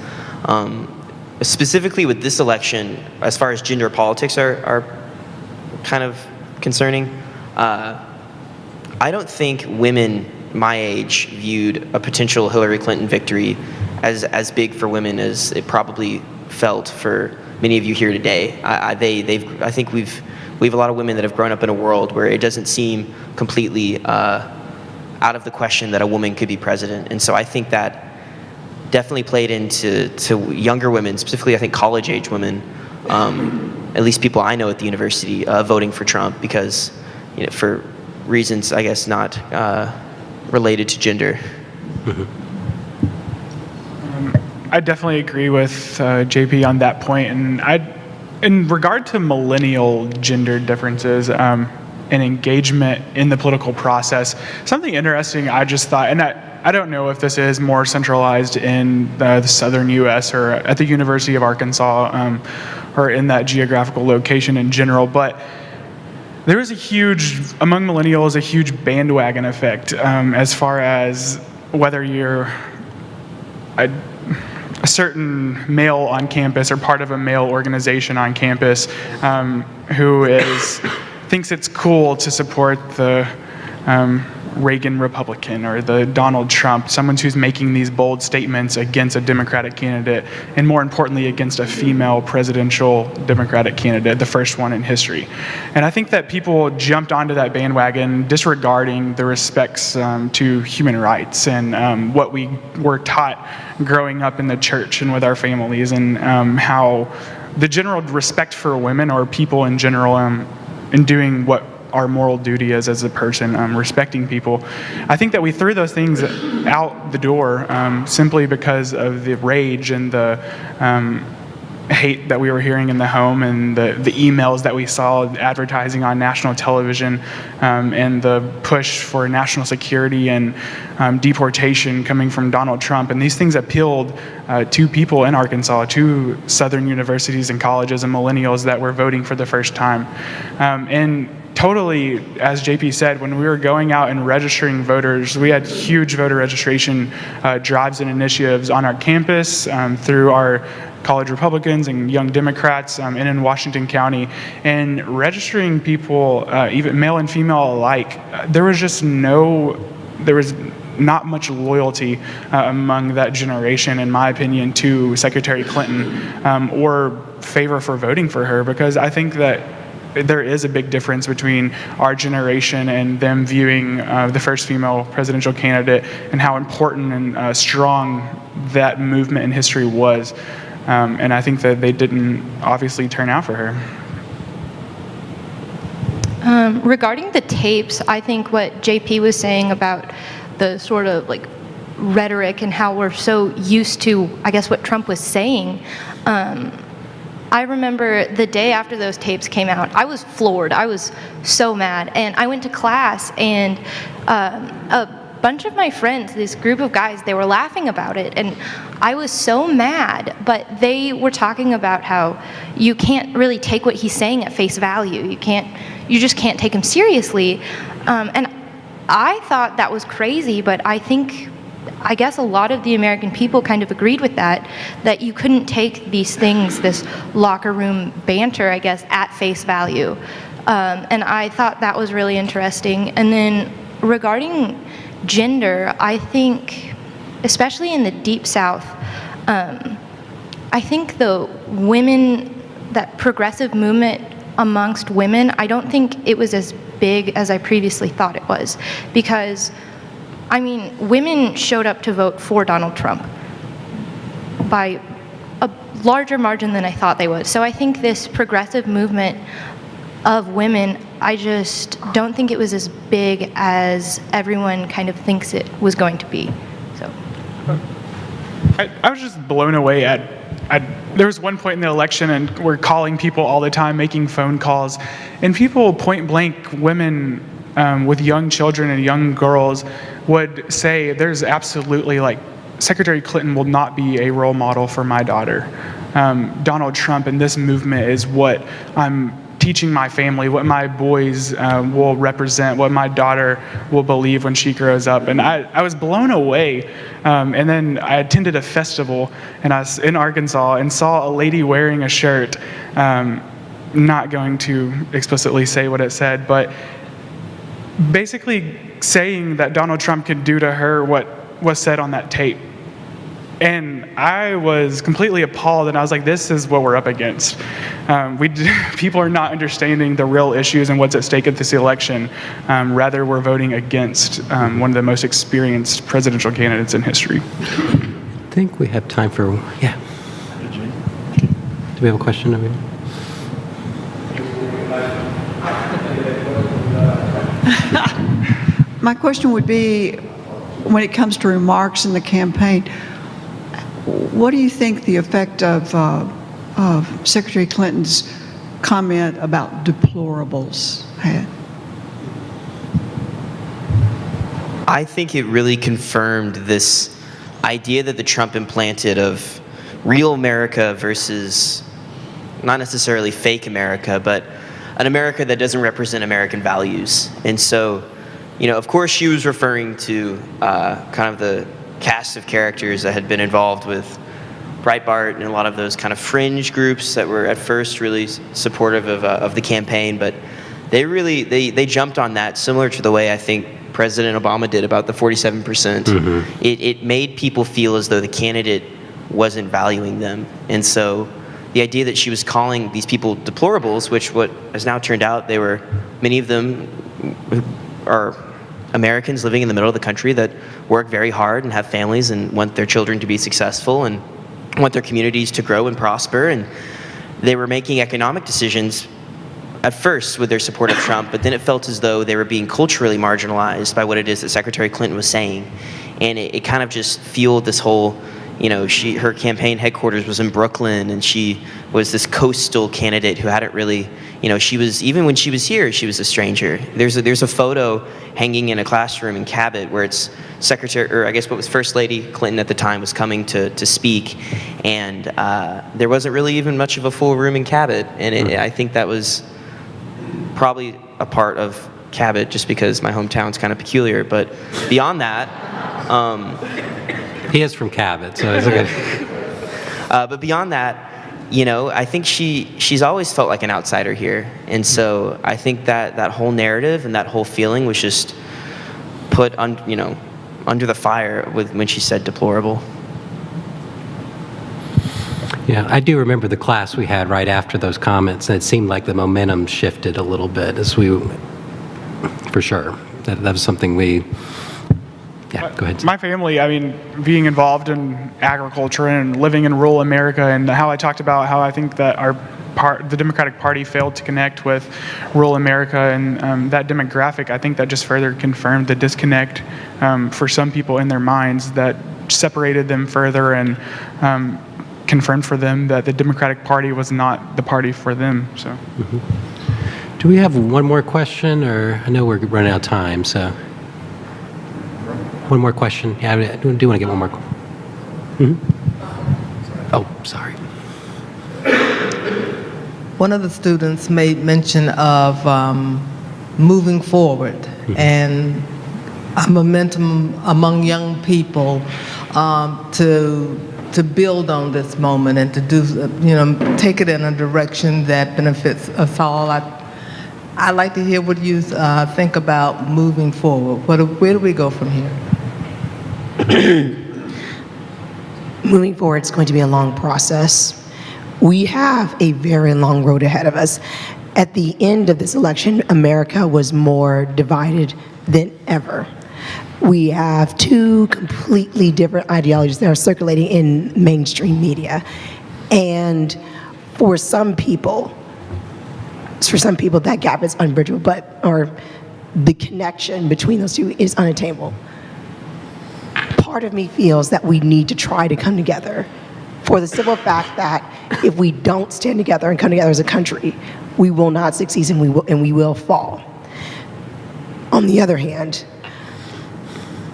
Specifically with this election, as far as gender politics are kind of concerning, I don't think women my age viewed a potential Hillary Clinton victory as big for women as it probably felt for many of you here today. I think we have a lot of women that have grown up in a world where it doesn't seem completely out of the question that a woman could be president. And so I think that definitely played into younger women, specifically I think college-age women, at least people I know at the university, voting for Trump because, for reasons I guess not related to gender. I definitely agree with JP on that point, and in regard to millennial gender differences and engagement in the political process, something interesting I just thought, and I don't know if this is more centralized in the southern U.S. or at the University of Arkansas or in that geographical location in general, but there is among millennials, a huge bandwagon effect as far as whether you're a certain male on campus or part of a male organization on campus who thinks it's cool to support the Reagan Republican or the Donald Trump, someone who's making these bold statements against a Democratic candidate, and more importantly, against a female presidential Democratic candidate, the first one in history. And I think that people jumped onto that bandwagon disregarding the respects to human rights and what we were taught growing up in the church and with our families, and how the general respect for women or people in general in doing what our moral duty is as a person, respecting people. I think that we threw those things out the door simply because of the rage and the hate that we were hearing in the home, and the emails that we saw advertising on national television, and the push for national security and deportation coming from Donald Trump. And these things appealed to people in Arkansas, to southern universities and colleges and millennials that were voting for the first time. And totally, as JP said, when we were going out and registering voters, we had huge voter registration drives and initiatives on our campus through our college Republicans and Young Democrats and in Washington County. And registering people, even male and female alike, there was not much loyalty among that generation, in my opinion, to Secretary Clinton or favor for voting for her, because I think that there is a big difference between our generation and them viewing the first female presidential candidate and how important and strong that movement in history was. And I think that they didn't obviously turn out for her. Regarding the tapes, I think what JP was saying about the sort of like rhetoric and how we're so used to, I guess, what Trump was saying, I remember the day after those tapes came out, I was floored. I was so mad. And I went to class, and bunch of my friends, this group of guys, they were laughing about it, and I was so mad, but they were talking about how you can't really take what he's saying at face value. You just can't take him seriously. And I thought that was crazy, but I guess a lot of the American people kind of agreed with that you couldn't take these things, this locker room banter, I guess, at face value. And I thought that was really interesting. And then regarding gender, I think, especially in the Deep South, I think that progressive movement amongst women, I don't think it was as big as I previously thought it was. Because, I mean, women showed up to vote for Donald Trump by a larger margin than I thought they would. So I think this progressive movement of women, I just don't think it was as big as everyone kind of thinks it was going to be. So I was just blown away there was one point in the election, and we're calling people all the time, making phone calls, and people point blank, women with young children and young girls would say, there's absolutely, like, Secretary Clinton will not be a role model for my daughter. Donald Trump and this movement is what I'm teaching my family, what my boys will represent, what my daughter will believe when she grows up. And I was blown away. And then I attended a festival, and I was in Arkansas and saw a lady wearing a shirt, not going to explicitly say what it said, but basically saying that Donald Trump could do to her what was said on that tape. And I was completely appalled, and I was like, this is what we're up against. People are not understanding the real issues and what's at stake at this election. Rather, we're voting against one of the most experienced presidential candidates in history. I think we have time for, yeah. Do we have a question over here? My question would be, when it comes to remarks in the campaign, what do you think the effect of Secretary Clinton's comment about deplorables had? I think it really confirmed this idea that the Trump implanted of real America versus not necessarily fake America, but an America that doesn't represent American values. And so, you know, of course she was referring to kind of the cast of characters that had been involved with Breitbart and a lot of those kind of fringe groups that were at first really supportive of the campaign, but they jumped on that, similar to the way I think President Obama did about the 47%. Mm-hmm. It made people feel as though the candidate wasn't valuing them. And so the idea that she was calling these people deplorables, which what has now turned out, many of them are Americans living in the middle of the country that work very hard and have families and want their children to be successful and want their communities to grow and prosper. And they were making economic decisions at first with their support of Trump, but then it felt as though they were being culturally marginalized by what it is that Secretary Clinton was saying. And it kind of just fueled this whole, you know, her campaign headquarters was in Brooklyn, and she was this coastal candidate who hadn't really, you know, even when she was here, she was a stranger. There's a photo hanging in a classroom in Cabot where it's what was First Lady Clinton at the time was coming to speak, and there wasn't really even much of a full room in Cabot, and I think that was probably a part of Cabot just because my hometown's kind of peculiar, but beyond that, he is from Cabot, so it's okay. But beyond that, you know, I think she's always felt like an outsider here. And so I think that whole narrative and that whole feeling was just put under the fire when she said deplorable. Yeah, I do remember the class we had right after those comments, and it seemed like the momentum shifted a little bit for sure. That was something yeah, go ahead. My family, I mean, being involved in agriculture and living in rural America, and how I talked about how I think that the Democratic Party failed to connect with rural America and that demographic, I think that just further confirmed the disconnect for some people in their minds that separated them further and confirmed for them that the Democratic Party was not the party for them. So, mm-hmm. Do we have one more question, or I know we're running out of time, so. One more question. Yeah, I do want to get one more. Oh, sorry. One of the students made mention of moving forward and a momentum among young people to build on this moment and to do, take it in a direction that benefits us all. I'd like to hear what you think about moving forward. Where do we go from here? Moving forward, it's going to be a long process. We have a very long road ahead of us. At the end of this election, America was more divided than ever. We have two completely different ideologies that are circulating in mainstream media. And for some people, that gap is unbridgeable, or the connection between those two is unattainable. Part of me feels that we need to try to come together for the simple fact that if we don't stand together and come together as a country, we will not succeed and we will fall. On the other hand,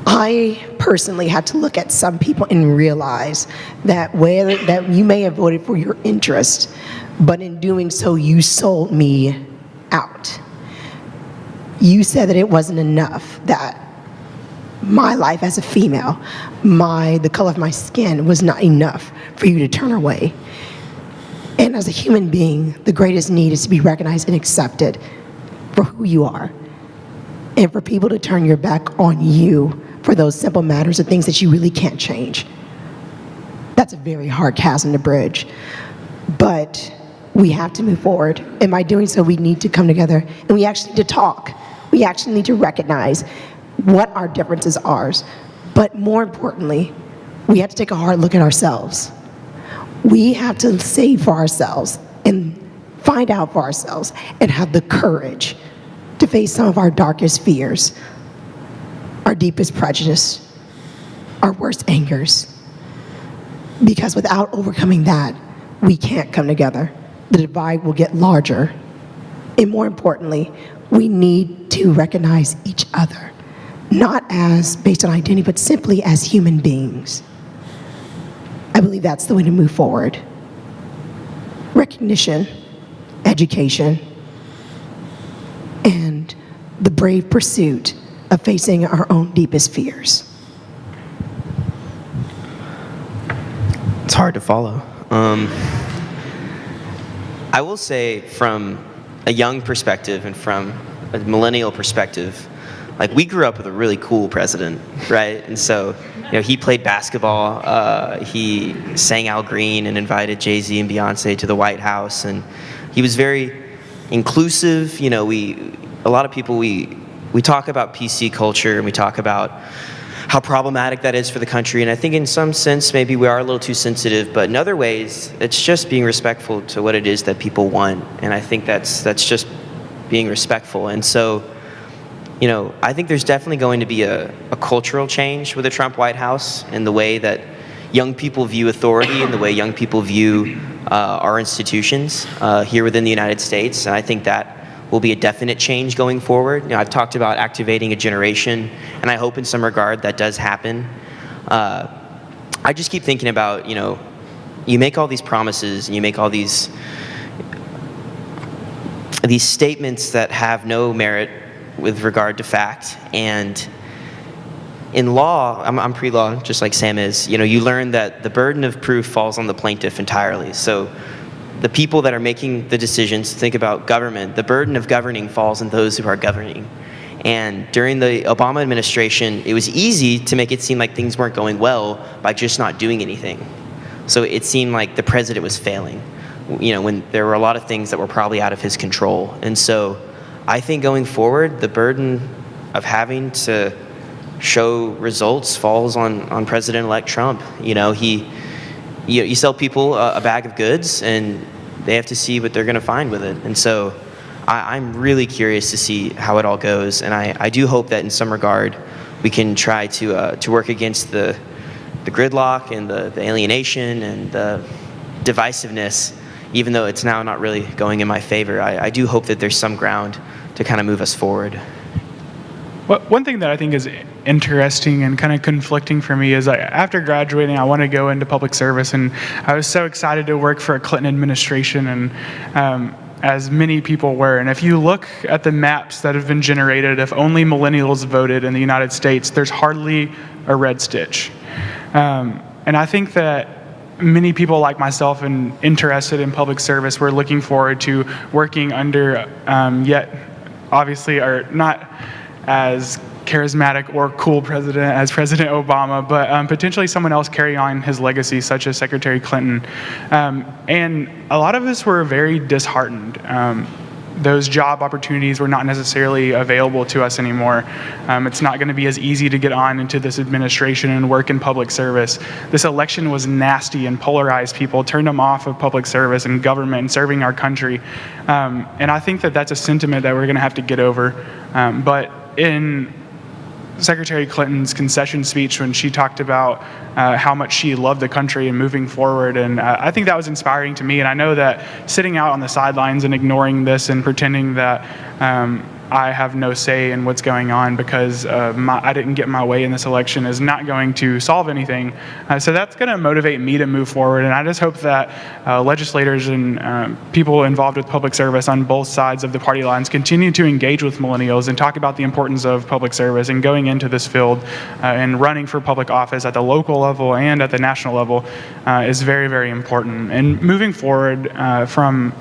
I personally had to look at some people and realize that that you may have voted for your interest, but in doing so, you sold me out. You said that it wasn't enough, that my life as a female, the color of my skin was not enough for you to turn away. And as a human being, the greatest need is to be recognized and accepted for who you are. And for people to turn your back on you for those simple matters of things that you really can't change. That's a very hard chasm to bridge. But we have to move forward. And by doing so, we need to come together and we actually need to talk. We actually need to recognize what our differences are. But more importantly, we have to take a hard look at ourselves. We have to save for ourselves and find out for ourselves and have the courage to face some of our darkest fears, our deepest prejudice, our worst angers. Because without overcoming that, we can't come together. The divide will get larger. And more importantly, we need to recognize each other, not as based on identity, but simply as human beings. I believe that's the way to move forward. Recognition, education, and the brave pursuit of facing our own deepest fears. It's hard to follow. I will say from a young perspective and from a millennial perspective, like we grew up with a really cool president, right? And so, he played basketball, he sang Al Green and invited Jay-Z and Beyonce to the White House, and he was very inclusive. A lot of people, we talk about PC culture and we talk about how problematic that is for the country, and I think in some sense maybe we are a little too sensitive, but in other ways it's just being respectful to what it is that people want, and I think that's just being respectful. And so, I think there's definitely going to be a cultural change with the Trump White House in the way that young people view authority and the way young people view our institutions here within the United States, and I think that will be a definite change going forward. I've talked about activating a generation, and I hope in some regard that does happen. I just keep thinking about, you make all these promises and you make all these statements that have no merit with regard to fact, and in law, I'm pre-law, just like Sam is, you learn that the burden of proof falls on the plaintiff entirely. So the people that are making the decisions, think about government, the burden of governing falls on those who are governing. And during the Obama administration, it was easy to make it seem like things weren't going well by just not doing anything. So it seemed like the president was failing, when there were a lot of things that were probably out of his control. And so I think going forward, the burden of having to show results falls on President-elect Trump. You sell people a bag of goods, and they have to see what they're going to find with it. And so I'm really curious to see how it all goes, and I do hope that in some regard we can try to work against the gridlock and the alienation and the divisiveness, even though it's now not really going in my favor. I do hope that there's some ground to kind of move us forward. One thing that I think is interesting and kind of conflicting for me is after graduating, I want to go into public service, and I was so excited to work for a Clinton administration, and as many people were. And if you look at the maps that have been generated, if only millennials voted in the United States, there's hardly a red stitch. And I think that many people like myself and interested in public service were looking forward to working under yet obviously are not as charismatic or cool president as President Obama, but potentially someone else carry on his legacy, such as Secretary Clinton. And a lot of us were very disheartened. Those job opportunities were not necessarily available to us anymore. It's not going to be as easy to get on into this administration and work in public service. This election was nasty and polarized people, turned them off of public service and government and serving our country. And I think that that's a sentiment that we're going to have to get over. But in Secretary Clinton's concession speech, when she talked about how much she loved the country and moving forward, and I think that was inspiring to me. And I know that sitting out on the sidelines and ignoring this and pretending that I have no say in what's going on because I didn't get my way in this election is not going to solve anything. So that's going to motivate me to move forward. And I just hope that legislators and people involved with public service on both sides of the party lines continue to engage with millennials and talk about the importance of public service and going into this field and running for public office at the local level and at the national level is very, very important. And moving forward from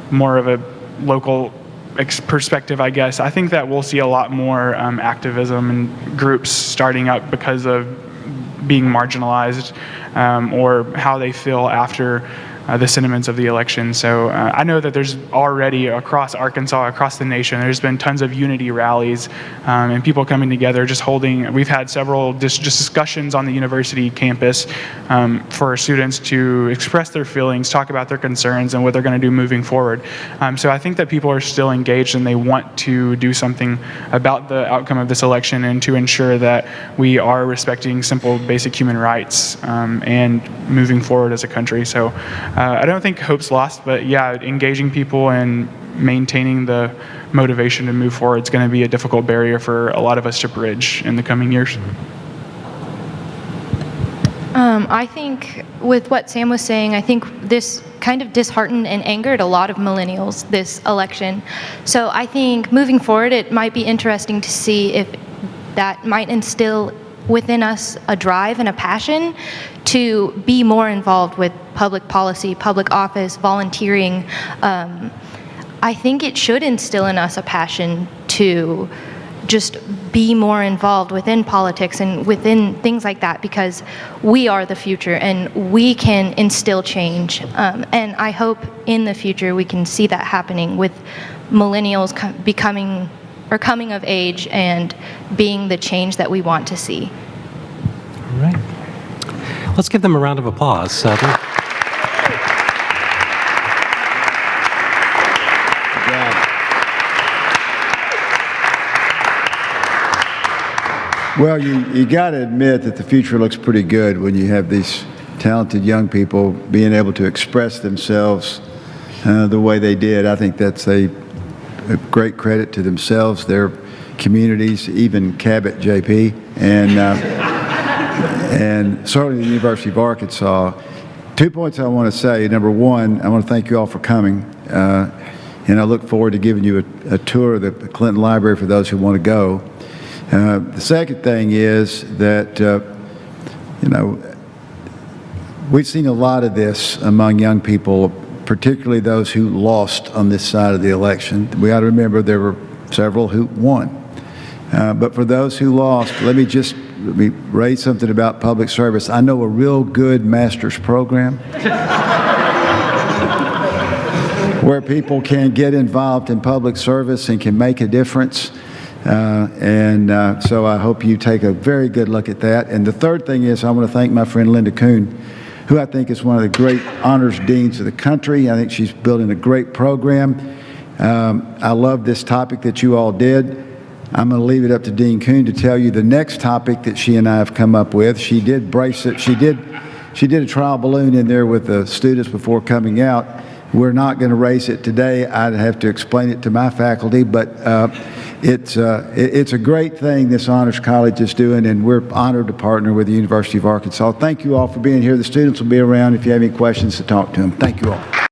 more of a local perspective, I guess, I think that we'll see a lot more activism and groups starting up because of being marginalized or how they feel after the sentiments of the election. So I know that there's already across Arkansas, across the nation, there's been tons of unity rallies and people coming together, just holding, we've had several just discussions on the university campus for students to express their feelings, talk about their concerns and what they're going to do moving forward. So I think that people are still engaged and they want to do something about the outcome of this election and to ensure that we are respecting simple basic human rights and moving forward as a country. So I don't think hope's lost, but yeah, engaging people and maintaining the motivation to move forward is going to be a difficult barrier for a lot of us to bridge in the coming years. I think with what Sam was saying, I think this kind of disheartened and angered a lot of millennials this election. So I think moving forward, it might be interesting to see if that might instill within us a drive and a passion to be more involved with public policy, public office, volunteering. I think it should instill in us a passion to just be more involved within politics and within things like that, because we are the future and we can instill change. And I hope in the future we can see that happening with millennials becoming or coming of age and being the change that we want to see. All right. Let's give them a round of applause. Well, you got to admit that the future looks pretty good when you have these talented young people being able to express themselves the way they did. I think that's a great credit to themselves, their communities, even Cabot JP, and certainly the University of Arkansas. 2 points I want to say. Number one, I want to thank you all for coming, and I look forward to giving you a tour of the Clinton Library for those who want to go. The second thing is that, we've seen a lot of this among young people, particularly those who lost on this side of the election. We ought to remember there were several who won. But for those who lost, let me raise something about public service. I know a real good master's program where people can get involved in public service and can make a difference. So I hope you take a very good look at that. And the third thing is I want to thank my friend Linda Kuhn, who I think is one of the great honors deans of the country. I think she's building a great program. I love this topic that you all did. I'm going to leave it up to Dean Kuhn to tell you the next topic that she and I have come up with. She did brace it. She did a trial balloon in there with the students before coming out. We're not going to raise it today. I'd have to explain it to my faculty, but it's a great thing this Honors College is doing, and we're honored to partner with the University of Arkansas. Thank you all for being here. The students will be around if you have any questions to talk to them. Thank you all.